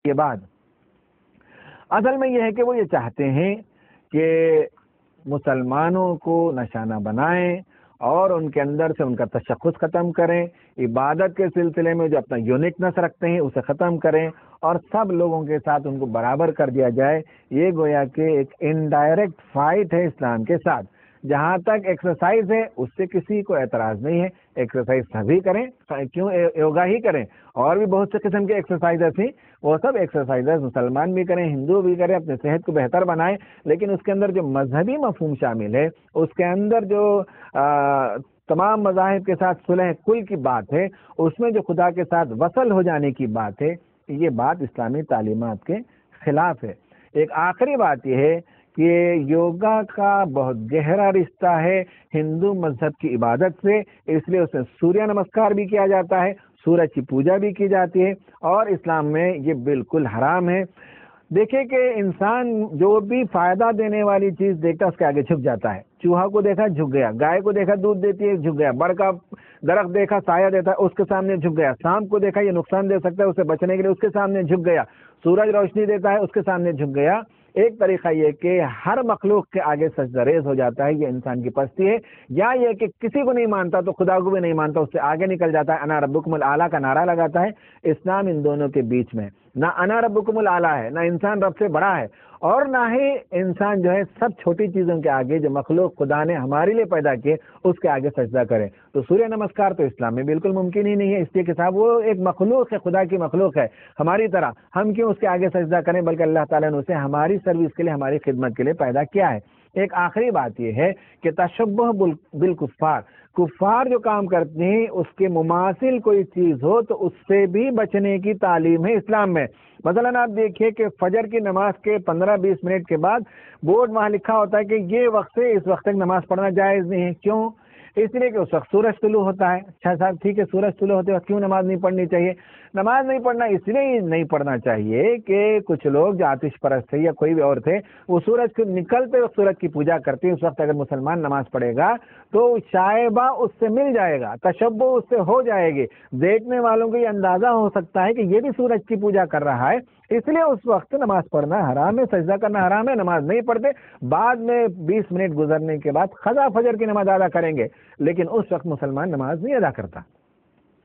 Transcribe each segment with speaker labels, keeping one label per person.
Speaker 1: یہ بات اصل میں یہ ہے کہ وہ یہ چاہتے ہیں کہ مسلمانوں کو نشانہ بنائیں اور ان کے اندر سے ان کا تشخص ختم کریں، عبادت کے سلسلے میں جو اپنا یونیکنس رکھتے ہیں اسے ختم کریں اور سب لوگوں کے ساتھ ان کو برابر کر دیا جائے۔ یہ گویا کہ ایک انڈائریکٹ فائٹ ہے اسلام کے ساتھ۔ جہاں تک ایکسرسائز ہے اس سے کسی کو اعتراض نہیں ہے، ایکسرسائز سبھی کریں، کیوں یوگا ہی کریں، اور بھی بہت سے قسم کے ایکسرسائز تھیں، وہ سب ایکسرسائز مسلمان بھی کریں، ہندو بھی کریں، اپنے صحت کو بہتر بنائیں، لیکن اس کے اندر جو مذہبی مفہوم شامل ہے، اس کے اندر جو تمام مذاہب کے ساتھ صلح کل کی بات ہے، اس میں جو خدا کے ساتھ وصل ہو جانے کی بات ہے، یہ بات اسلامی تعلیمات کے خلاف ہے۔ ایک آخری بات یہ ہے کہ یوگا کا بہت گہرا رشتہ ہے ہندو مذہب کی عبادت سے، اس لیے اس میں سوریہ نمسکار بھی کیا جاتا ہے، سورج کی پوجا بھی کی جاتی ہے، اور اسلام میں یہ بالکل حرام ہے۔ دیکھیں کہ انسان جو بھی فائدہ دینے والی چیز دیکھتا ہے اس کے آگے جھک جاتا ہے۔ چوہا کو دیکھا جھک گیا، گائے کو دیکھا دودھ دیتی ہے جھک گیا، بڑ کا درخت دیکھا سایہ دیتا ہے اس کے سامنے جھک گیا، سانپ کو دیکھا یہ نقصان دے سکتا ہے اسے بچنے کے لیے اس کے سامنے جھک گیا، سورج روشنی دیتا ہے اس کے سامنے جھک گیا۔ ایک طریقہ یہ کہ ہر مخلوق کے آگے سجدہ ریز ہو جاتا ہے، یہ انسان کی پستی ہے، یا یہ کہ کسی کو نہیں مانتا تو خدا کو بھی نہیں مانتا، اس سے آگے نکل جاتا ہے، انا ربکم الاعلیٰ کا نعرہ لگاتا ہے۔ اسلام ان دونوں کے بیچ میں نہ انا ربکم الاعلیٰ ہے، نہ انسان رب سے بڑا ہے، اور نہ ہی انسان جو ہے سب چھوٹی چیزوں کے آگے جو مخلوق خدا نے ہمارے لیے پیدا کیے اس کے آگے سجدہ کرے۔ تو سوریہ نمسکار تو اسلام میں بالکل ممکن ہی نہیں ہے، اس لیے کہ صاحب وہ ایک مخلوق ہے، خدا کی مخلوق ہے ہماری طرح، ہم کیوں اس کے آگے سجدہ کریں، بلکہ اللہ تعالیٰ نے اسے ہماری سروس کے لیے، ہماری خدمت کے لیے پیدا کیا ہے۔ ایک آخری بات یہ ہے کہ تشبہ بالکفار، کفار جو کام کرتے ہیں اس کے مماثل کوئی چیز ہو تو اس سے بھی بچنے کی تعلیم ہے اسلام میں۔ مثلا آپ دیکھیے کہ فجر کی نماز کے 15-20 منٹ کے بعد بورڈ وہاں لکھا ہوتا ہے کہ یہ وقت سے اس وقت تک نماز پڑھنا جائز نہیں ہے۔ کیوں؟ اس لیے کہ اس وقت سورج طلوع ہوتا ہے۔ اچھا صاحب ٹھیک ہے، سورج طلوع ہوتے وقت کیوں نماز نہیں پڑھنی چاہیے؟ نماز نہیں پڑھنا اس لیے نہیں پڑھنا چاہیے کہ کچھ لوگ جو آتش پرست تھے یا کوئی بھی اور تھے، وہ سورج کو نکلتے وقت سورج کی پوجا کرتے ہیں، اس وقت اگر مسلمان نماز پڑھے گا تو شائبہ اس سے مل جائے گا، تشبہ اس سے ہو جائے گی، دیکھنے والوں کو یہ اندازہ ہو سکتا ہے کہ یہ بھی سورج کی پوجا کر رہا ہے، اس لیے اس وقت نماز پڑھنا حرام ہے، سجدہ کرنا حرام ہے، نماز نہیں پڑھتے۔ بعد میں 20 منٹ گزرنے کے بعد قضا فجر کی نماز ادا کریں گے، لیکن اس وقت مسلمان نماز نہیں ادا کرتا۔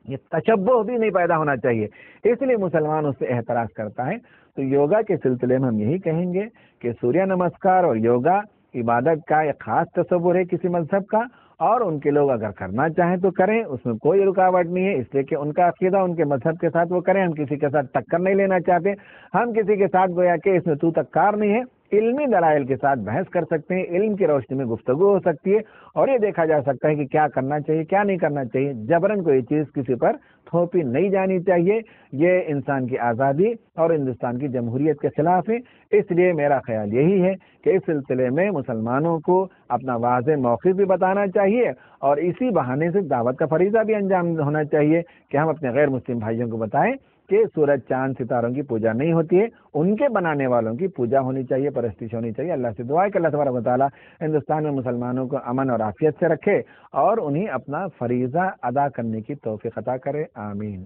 Speaker 1: یہ تشبہ بھی نہیں پیدا ہونا چاہیے، اس لیے مسلمان اس سے احتراز کرتا ہے۔ تو یوگا کے سلسلے میں ہم یہی کہیں گے کہ سوریہ نمسکار اور یوگا عبادت کا ایک خاص تصور ہے کسی مذہب کا، اور ان کے لوگ اگر کرنا چاہیں تو کریں، اس میں کوئی رکاوٹ نہیں ہے، اس لیے کہ ان کا عقیدہ ان کے مذہب کے ساتھ وہ کریں، ہم کسی کے ساتھ ٹکر نہیں لینا چاہتے، ہم کسی کے ساتھ گویا کہ اس میں تو تکار نہیں ہے، علمی دلائل کے ساتھ بحث کر سکتے ہیں، علم کی روشنی میں گفتگو ہو سکتی ہے، اور یہ دیکھا جا سکتا ہے کہ کیا کرنا چاہیے کیا نہیں کرنا چاہیے۔ جبرن کوئی چیز کسی پر تھوپی نہیں جانی چاہیے، یہ انسان کی آزادی اور ہندوستان کی جمہوریت کے خلاف ہے۔ اس لیے میرا خیال یہی ہے کہ اس سلسلے میں مسلمانوں کو اپنا واضح موقف بھی بتانا چاہیے، اور اسی بہانے سے دعوت کا فریضہ بھی انجام ہونا چاہیے کہ ہم اپنے غیر مسلم بھائیوں کو بتائیں کہ سورج چاند ستاروں کی پوجا نہیں ہوتی ہے، ان کے بنانے والوں کی پوجا ہونی چاہیے، پرستش ہونی چاہیے۔ اللہ سے دعا ہے کہ اللہ تبارک و تعالیٰ ہندوستان میں مسلمانوں کو امن اور عافیت سے رکھے اور انہیں اپنا فریضہ ادا کرنے کی توفیق عطا کرے، آمین۔